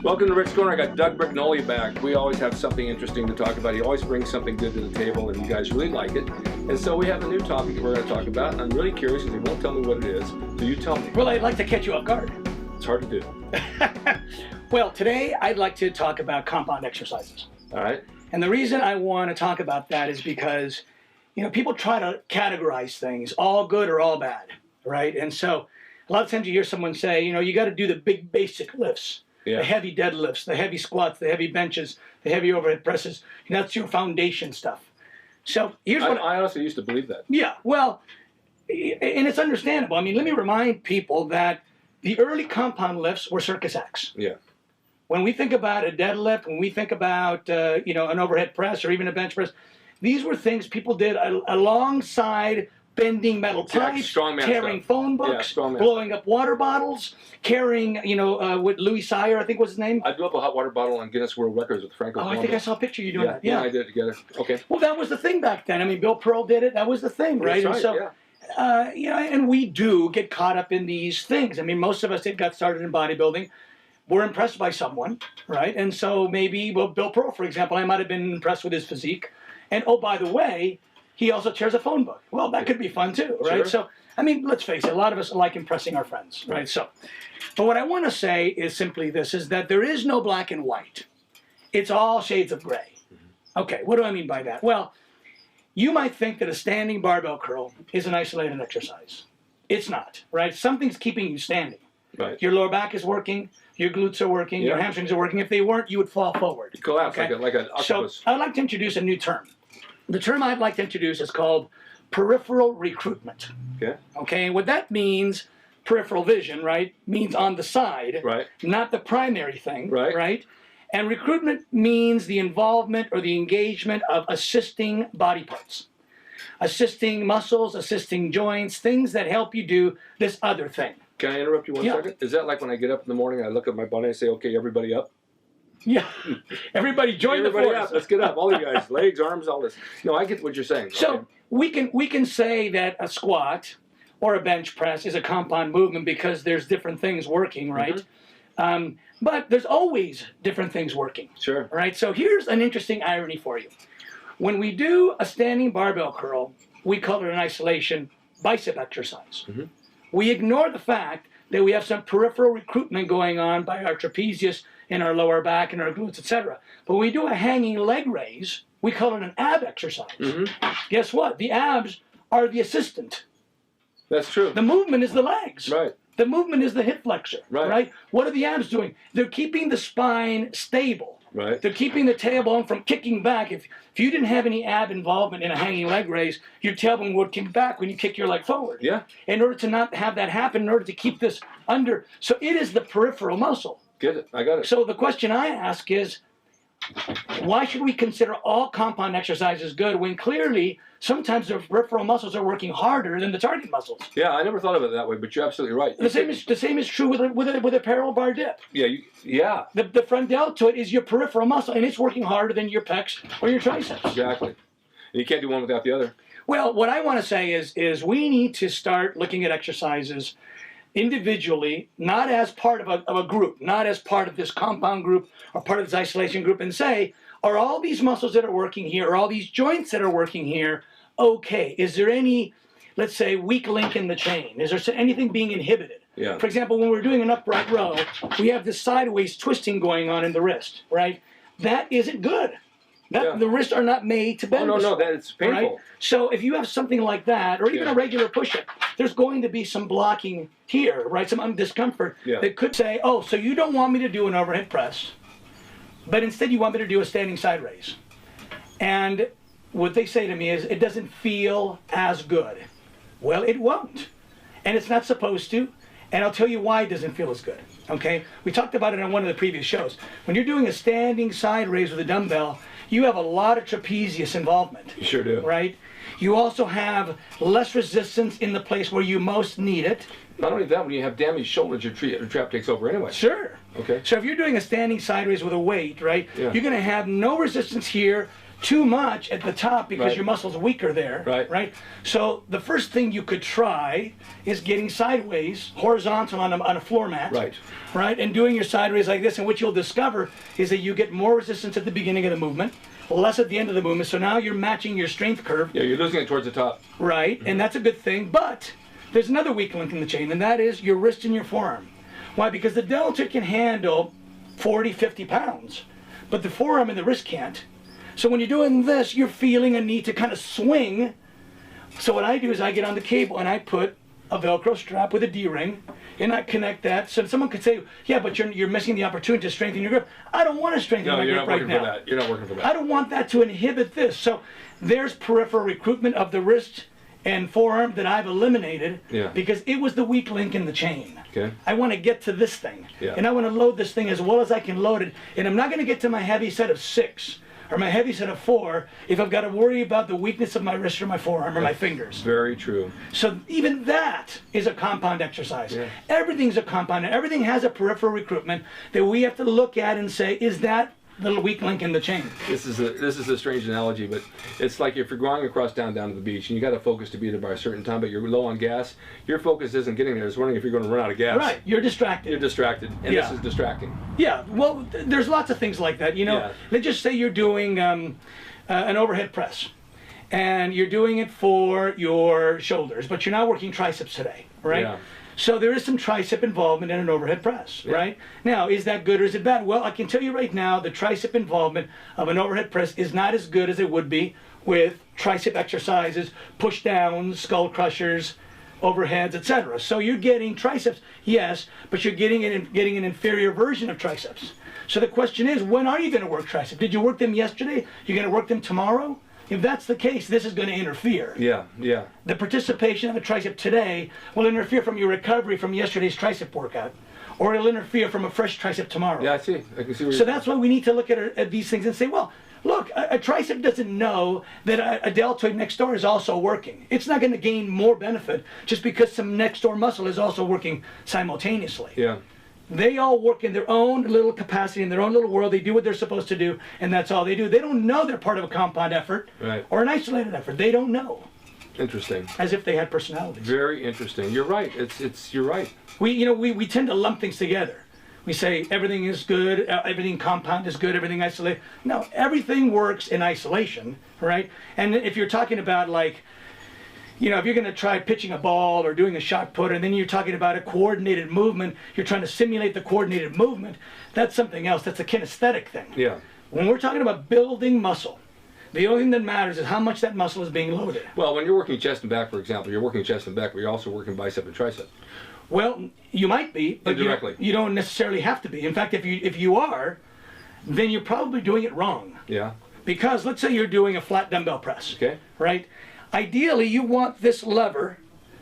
Welcome to Rick's Corner. I got Doug Brignole back. We always have something interesting to talk about. He always brings something good to the table, and you guys really like it. And so we have a new topic that we're going to talk about. And I'm really curious because he won't tell me what it is. So you tell me. Well, I'd like to catch you off guard. It's hard to do. Well, today I'd like to talk about compound exercises. All right. And the reason I want to talk about that is because, you know, people try to categorize things, all good or all bad, right? And so a lot of times you hear someone say, you know, you got to do the big basic lifts. Yeah. The heavy deadlifts, the heavy squats, the heavy benches, the heavy overhead presses. And that's your foundation stuff. So here's what I honestly used to believe that. Yeah, well, and it's understandable. I mean, let me remind people that the early compound lifts were circus acts. Yeah. When we think about a deadlift, when we think about you know, an overhead press or even a bench press, these were things people did alongside bending metal pipes, tearing phone books, blowing up water bottles, carrying, you know, with Louis Sire, I think was his name. I blew up a hot water bottle on Guinness World Records with Franco. Oh, I think I saw a picture of you doing that. Yeah, I did it together. Okay. Well, that was the thing back then. I mean, Bill Pearl did it. That was the thing, right? That's right, and so, you know, and we do get caught up in these things. I mean, most of us that got started in bodybuilding were impressed by someone, right? And so maybe, well, Bill Pearl, for example, I might have been impressed with his physique. And oh, by the way, he also tears a phone book. Well, that could be fun too, right? Sure. So, I mean, let's face it, a lot of us like impressing our friends, right? So, but what I want to say is simply this, is that there is no black and white. It's all shades of gray. Okay, what do I mean by that? Well, you might think that a standing barbell curl is an isolated exercise. It's not, right? Something's keeping you standing. Right. Your lower back is working, your glutes are working, your hamstrings are working. If they weren't, you would fall forward. You collapse like an octopus. So I'd like to introduce a new term. The term I'd like to introduce is called peripheral recruitment. Okay. Okay, and what that means, peripheral vision, right, means on the side, Right. not the primary thing, Right. And recruitment means the involvement or the engagement of assisting body parts, assisting muscles, assisting joints, things that help you do this other thing. Can I interrupt you one second? Is that like when I get up in the morning, I look at my body and I say, okay, everybody up? Yeah, everybody join the force. Up. Let's get up, all you guys, legs, arms, all this. No, I get what you're saying. So we can say that a squat or a bench press is a compound movement because there's different things working, right? Mm-hmm. But there's always different things working. Sure. Right. So here's an interesting irony for you. When we do a standing barbell curl, we call it an isolation bicep exercise. Mm-hmm. We ignore the fact that we have some peripheral recruitment going on by our trapezius in our lower back and our glutes, etc. But when we do a hanging leg raise, we call it an ab exercise. Mm-hmm. Guess what? The abs are the assistant. That's true. The movement is the legs. Right. The movement is the hip flexor. Right. What are the abs doing? They're keeping the spine stable. Right. They're keeping the tailbone from kicking back. If you didn't have any ab involvement in a hanging leg raise, your tailbone would kick back when you kick your leg forward. Yeah. In order to not have that happen, in order to keep this under. So it is the peripheral muscle. Get it. I got it. So the question I ask is, why should we consider all compound exercises good when clearly sometimes the peripheral muscles are working harder than the target muscles? Yeah, I never thought of it that way, but you're absolutely right. The same is true with a parallel bar dip. Yeah. The front deltoid is your peripheral muscle, and it's working harder than your pecs or your triceps. Exactly. And you can't do one without the other. Well, what I want to say is we need to start looking at exercises individually, not as part of a group, not as part of this compound group or part of this isolation group, and say, are all these muscles that are working here, are all these joints that are working here, okay? Is there any, let's say, weak link in the chain? Is there anything being inhibited? Yeah. For example, when we're doing an upright row, we have this sideways twisting going on in the wrist, right? That isn't good. The wrists are not made to bend. No, that's painful. Right? So if you have something like that, or even a regular push-up, there's going to be some blocking here, right? Some discomfort that could say, oh, so you don't want me to do an overhead press, but instead you want me to do a standing side raise. And what they say to me is, it doesn't feel as good. Well, it won't. And it's not supposed to. And I'll tell you why it doesn't feel as good. Okay? We talked about it on one of the previous shows. When you're doing a standing side raise with a dumbbell, you have a lot of trapezius involvement. You sure do. Right? You also have less resistance in the place where you most need it. Not only that, when you have damaged shoulders, your trap takes over anyway. Sure. Okay. So if you're doing a standing side raise with a weight, right, you're going to have no resistance here too much at the top because your muscles are weaker there, right? So the first thing you could try is getting sideways, horizontal on a floor mat, right? And doing your sideways like this, and what you'll discover is that you get more resistance at the beginning of the movement, less at the end of the movement, so now you're matching your strength curve. Yeah, you're losing it towards the top. Right, and that's a good thing, but there's another weak link in the chain, and that is your wrist and your forearm. Why? Because the delta can handle 40, 50 pounds, but the forearm and the wrist can't. So when you're doing this, you're feeling a need to kind of swing. So what I do is I get on the cable and I put a Velcro strap with a D-ring, and I connect that. So someone could say, yeah, but you're missing the opportunity to strengthen your grip. I don't want to strengthen my grip right now. You're not working for that. I don't want that to inhibit this. So there's peripheral recruitment of the wrist and forearm that I've eliminated because it was the weak link in the chain. Okay. I want to get to this thing, and I want to load this thing as well as I can load it, and I'm not going to get to my heavy set of 6 or my heavy set of 4 if I've got to worry about the weakness of my wrist or my forearm or my fingers. Very true. So even that is a compound exercise. Everything's a compound. Everything has a peripheral recruitment that we have to look at and say, is that little weak link in the chain? This is a strange analogy, but it's like if you're going across down to the beach and you got to focus to be there by a certain time, but you're low on gas. Your focus isn't getting there. It's wondering if you're going to run out of gas. Right, you're distracted. You're distracted, and this is distracting. Yeah, well, there's lots of things like that. You know, let's just say you're doing an overhead press, and you're doing it for your shoulders, but you're not working triceps today, right? Yeah. So there is some tricep involvement in an overhead press, right? Now, is that good or is it bad? Well, I can tell you right now, the tricep involvement of an overhead press is not as good as it would be with tricep exercises, push downs, skull crushers, overheads, etc. So you're getting triceps, yes, but you're getting an inferior version of triceps. So the question is, when are you going to work triceps? Did you work them yesterday? You're going to work them tomorrow? If that's the case, this is going to interfere. Yeah. The participation of a tricep today will interfere from your recovery from yesterday's tricep workout, or it'll interfere from a fresh tricep tomorrow. Yeah, I see. I can see where so that's why we need to look at these things and say, well, look, a tricep doesn't know that a deltoid next door is also working. It's not going to gain more benefit just because some next door muscle is also working simultaneously. Yeah. They all work in their own little capacity, in their own little world. They do what they're supposed to do, and that's all they do. They don't know they're part of a compound effort or an isolated effort. They don't know. Interesting. As if they had personalities. Very interesting. You're right. You're right. We tend to lump things together. We say everything is good, everything compound is good, everything isolated. No, everything works in isolation, right? And if you're talking about like, if you're going to try pitching a ball or doing a shot put, and then you're talking about a coordinated movement, you're trying to simulate the coordinated movement, that's something else. That's a kinesthetic thing. Yeah. When we're talking about building muscle, the only thing that matters is how much that muscle is being loaded. Well, when you're working chest and back, for example, you're working chest and back, but you're also working bicep and tricep. Well, you might be, but you don't necessarily have to be. In fact, if you are, then you're probably doing it wrong. Yeah. Because let's say you're doing a flat dumbbell press. Okay. Right? Ideally, you want this lever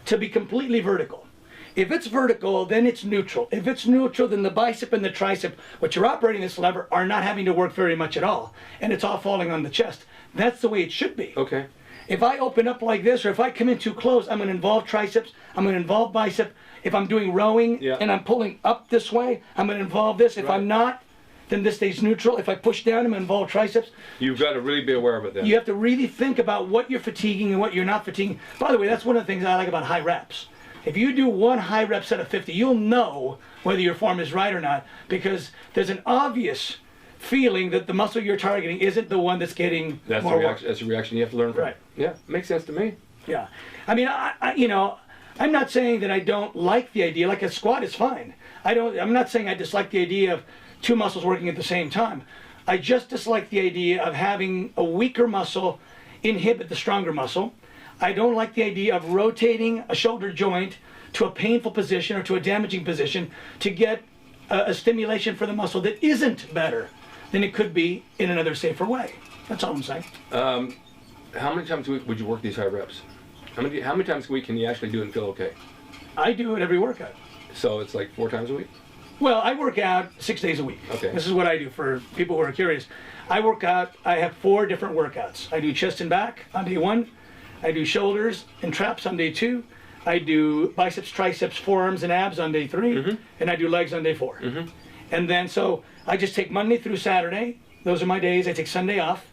to be completely vertical. If it's vertical, then it's neutral. If it's neutral, then the bicep and the tricep, which are operating this lever, are not having to work very much at all. And it's all falling on the chest. That's the way it should be. Okay. If I open up like this, or if I come in too close, I'm going to involve triceps, I'm going to involve bicep. If I'm doing rowing and I'm pulling up this way, I'm going to involve this. If I'm not, then this stays neutral. If I push down, I'm going to involve triceps. You've got to really be aware of it then. You have to really think about what you're fatiguing and what you're not fatiguing. By the way, that's one of the things I like about high reps. If you do one high rep set of 50, you'll know whether your form is right or not, because there's an obvious feeling that the muscle you're targeting isn't the one that's getting more work. That's a reaction you have to learn from. Right. Yeah, makes sense to me. Yeah. I mean, I'm not saying that I don't like the idea. Like a squat is fine. I'm not saying I dislike the idea of two muscles working at the same time. I just dislike the idea of having a weaker muscle inhibit the stronger muscle. I don't like the idea of rotating a shoulder joint to a painful position or to a damaging position to get a stimulation for the muscle that isn't better than it could be in another safer way. That's all I'm saying. How many times a week would you work these high reps? How many times a week can you actually do it and feel okay? I do it every workout. So it's like 4 times a week? Well, I work out 6 days a week. Okay. This is what I do for people who are curious. I have 4 different workouts. I do chest and back on day 1. I do shoulders and traps on day 2. I do biceps, triceps, forearms, and abs on day 3. And I do legs on day 4. And then so I just take Monday through Saturday. Those are my days. I take Sunday off.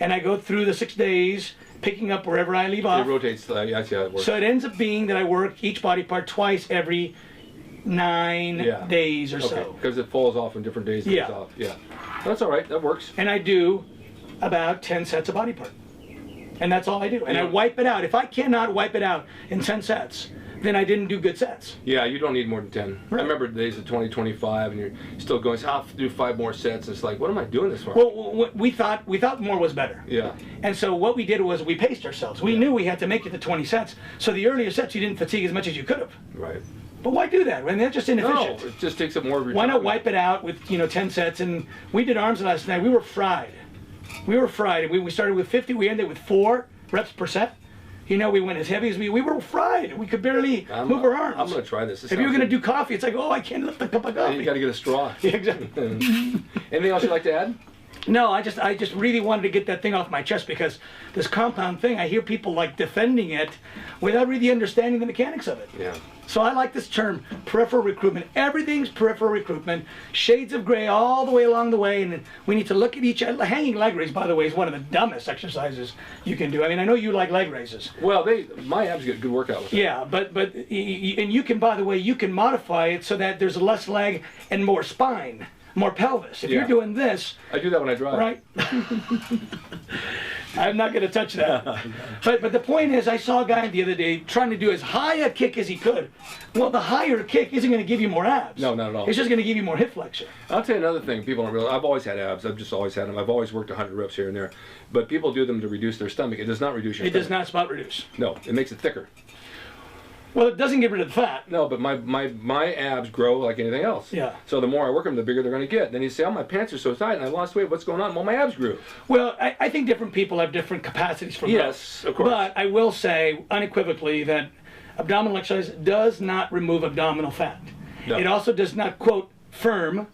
and I go through the 6 days, picking up wherever I leave off. It rotates. Yeah, I see how it works. So it ends up being that I work each body part twice every 9 days or so. Because it falls off on different days. Yeah. Off. Yeah. That's all right. That works. And I do about 10 sets of body part. And that's all I do. And I wipe it out. If I cannot wipe it out in 10 sets, then I didn't do good sets. Yeah, you don't need more than 10. Right. I remember the days of 20, 25, and you're still going, so I'll do 5 more sets. It's like, what am I doing this for? Well, we thought more was better. Yeah. And so what we did was we paced ourselves. We knew we had to make it to 20 sets. So the earlier sets, you didn't fatigue as much as you could have. Right. But why do that? I mean, that's just inefficient. No, it just takes up more of your Why time. not wipe it out with 10 sets? And we did arms last night. We were fried. We started with 50. We ended with 4 reps per set. We went as heavy as we were fried. We could barely move our arms. I'm going to try this. If you were going to do coffee, it's like, oh, I can't lift a cup of coffee. You got to get a straw. Yeah, exactly. Anything else you'd like to add? No, I just really wanted to get that thing off my chest because this compound thing, I hear people like defending it without really understanding the mechanics of it. Yeah. So I like this term, peripheral recruitment. Everything's peripheral recruitment, shades of gray all the way along the way, and we need to look at each other. Hanging leg raise, by the way, is one of the dumbest exercises you can do. I mean, I know you like leg raises. Well, my abs get a good workout with it. Yeah, but and you can, by the way, you can modify it so that there's less leg and more spine. More pelvis. If you're doing this, I do that when I drive. Right. I'm not going to touch that. But the point is, I saw a guy the other day trying to do as high a kick as he could. Well, the higher kick isn't going to give you more abs. No, not at all. It's just going to give you more hip flexor. I'll tell you another thing people don't realize. I've always had abs. I've just always had them. I've always worked 100 reps here and there. But people do them to reduce their stomach. It does not reduce your stomach. It does not spot reduce. No, it makes it thicker. Well, it doesn't get rid of the fat. No, but my abs grow like anything else. Yeah. So the more I work them, the bigger they're going to get. Then you say, oh, my pants are so tight and I lost weight. What's going on? Well, my abs grew. Well, I think different people have different capacities for growth. Yes, of course. But I will say unequivocally that abdominal exercise does not remove abdominal fat. No. It also does not, quote, firm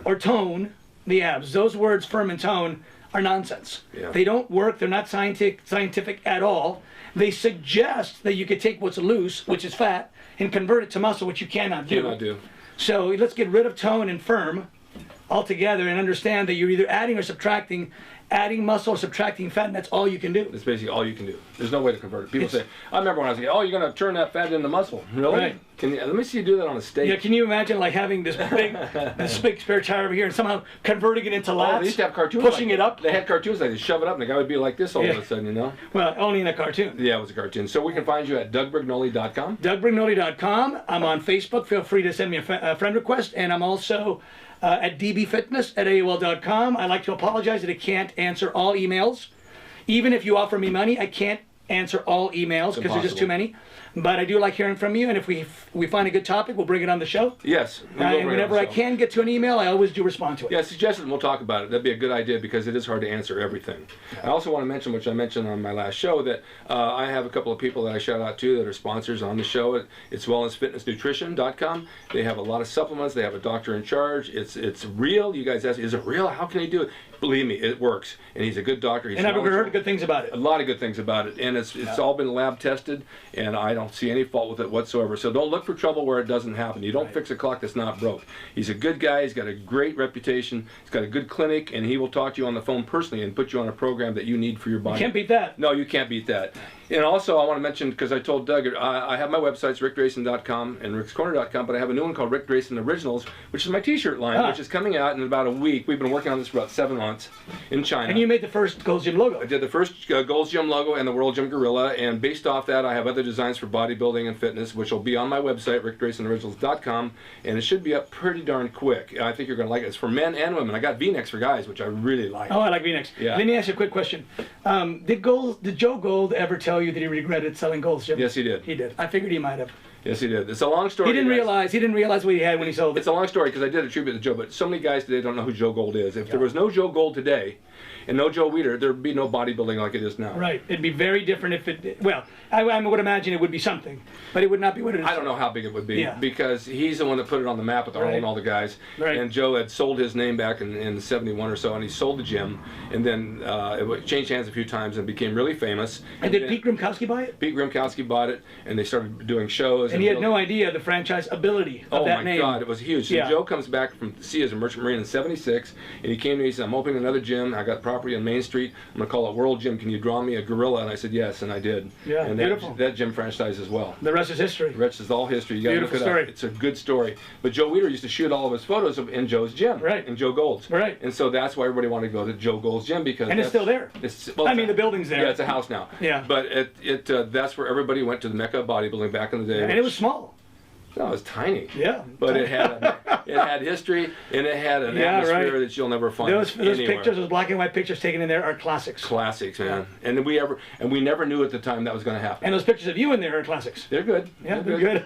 or tone the abs. Those words, firm and tone, are nonsense. Yeah. They don't work. They're not scientific at all. They suggest that you could take what's loose, which is fat, and convert it to muscle, which you cannot do. So let's get rid of tone and firm altogether and understand that you're either adding or subtracting, adding muscle or subtracting fat, and that's all you can do. That's basically all you can do. There's no way to convert it. People say, I remember when I was like, oh, you're going to turn that fat into muscle. Really? Right. Let me see you do that on a steak. Yeah, can you imagine like having this big spare tire over here and somehow converting it into lats? They used to have cartoons pushing like it up. They had cartoons like they shove it up and the guy would be like this all of a sudden, Well, only in a cartoon. Yeah, it was a cartoon. So we can find you at DougBrignole.com. DougBrignole.com. I'm on Facebook. Feel free to send me a friend request. And I'm also at dbfitness@aol.com. I like to apologize that I can't answer all emails. Even if you offer me money, I can't answer all emails because there's just too many. But I do like hearing from you, and if we find a good topic, we'll bring it on the show. Yes. And whenever I can get to an email, I always do respond to it. Yeah, suggest it and we'll talk about it. That'd be a good idea because it is hard to answer everything. I also want to mention, which I mentioned on my last show, that I have a couple of people that I shout out to that are sponsors on the show. It's wellnessfitnessnutrition.com. They have a lot of supplements. They have a doctor in charge. It's real. You guys ask, is it real? How can he do it? Believe me, it works. And he's a good doctor. And I've heard good things about it. A lot of good things about it. And it's all been lab tested, and I don't see any fault with it whatsoever. So don't look for trouble where it doesn't happen. You don't fix a clock that's not broke. He's a good guy. He's got a great reputation. He's got a good clinic, and he will talk to you on the phone personally and put you on a program that you need for your body. You can't beat that. No, you can't beat that. And also, I want to mention, because I told Doug, I have my websites, rickdrasin.com and rickscorner.com, but I have a new one called Rick Drasin Originals, which is my t-shirt line, which is coming out in about a week. We've been working on this for about 7 months in China. And you made the first Gold's Gym logo. I did the first Gold's Gym logo and the World Gym Gorilla, and based off that, I have other designs for bodybuilding and fitness, which will be on my website, rickdrasinoriginals.com, and it should be up pretty darn quick. I think you're going to like it. It's for men and women. I got V-necks for guys, which I really like. Oh, I like V-necks. Yeah. Let me ask you a quick question. Did Joe Gold ever tell you that he regretted selling Gold's Gym? Yes, he did. He did. I figured he might have. Yes, he did. It's a long story. He didn't realize what he had when he sold it. It's a long story because I did attribute to Joe, but so many guys today don't know who Joe Gold is. If there was no Joe Gold today and no Joe Weider, there'd be no bodybuilding like it is now. Right. It'd be very different if it, well, I would imagine it would be something, but it would not be what it is. I don't know how big it would be because he's the one that put it on the map with Arnold and all the guys. Right. And Joe had sold his name back in 71 or so, and he sold the gym, and then it changed hands a few times and became really famous. And did Pete Grimkowski buy it? Pete Grimkowski bought it, and they started doing shows. And he had no idea the franchise ability of that name. Oh my God, it was huge. So Joe comes back from sea as a merchant marine in '76, and he came to me and said, I'm opening another gym. I got property on Main Street. I'm going to call it World Gym. Can you draw me a gorilla? And I said yes, and I did. Yeah, and beautiful. That gym franchised as well. The rest is history. The rest is all history. You got to look it story. up. It's a good story. But Joe Weider used to shoot all of his photos in Joe's gym. Right. In Joe Gold's. Right. And so that's why everybody wanted to go to Joe Gold's gym because. And it's still there. Well, I mean, the building's there. Yeah, it's a house now. Yeah. But that's where everybody went to the Mecca of bodybuilding back in the day. And it was small. No, it was tiny. Yeah. But it had history and it had an atmosphere that you'll never find those anywhere. pictures, those black and white pictures taken in there are classics. Classics, man. Yeah. And we never knew at the time that was going to happen. And those pictures of you in there are classics. They're good. Yeah, they're good.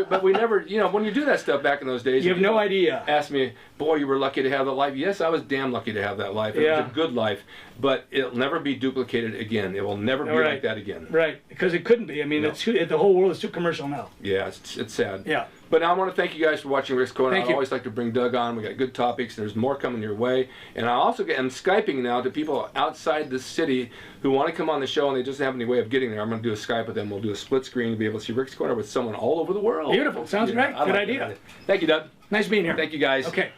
but we never, when you do that stuff back in those days, you have no idea. Ask me, boy, you were lucky to have that life. Yes, I was damn lucky to have that life. It was a good life, but it'll never be duplicated again. It will never be like that again. Right, because it couldn't be. I mean, the whole world is too commercial now. Yeah, it's sad. Yeah. But I want to thank you guys for watching Rick's Corner. I always like to bring Doug on. We got good topics, and there's more coming your way. And I'm Skyping now to people outside the city who want to come on the show and they just don't have any way of getting there. I'm going to do a Skype with them. We'll do a split screen to be able to see Rick's Corner with someone all over the world. Beautiful. Sounds great. Good idea. Thank you, Doug. Nice being here. Thank you, guys. Okay.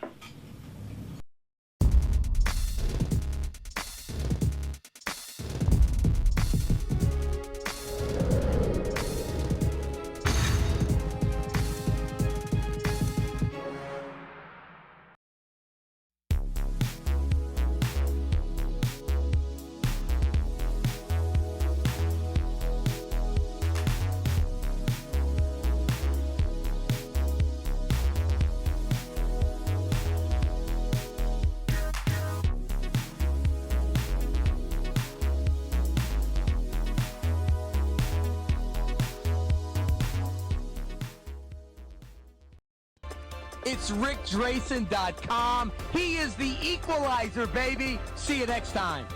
It's RickDrasin.com. He is the equalizer, baby. See you next time.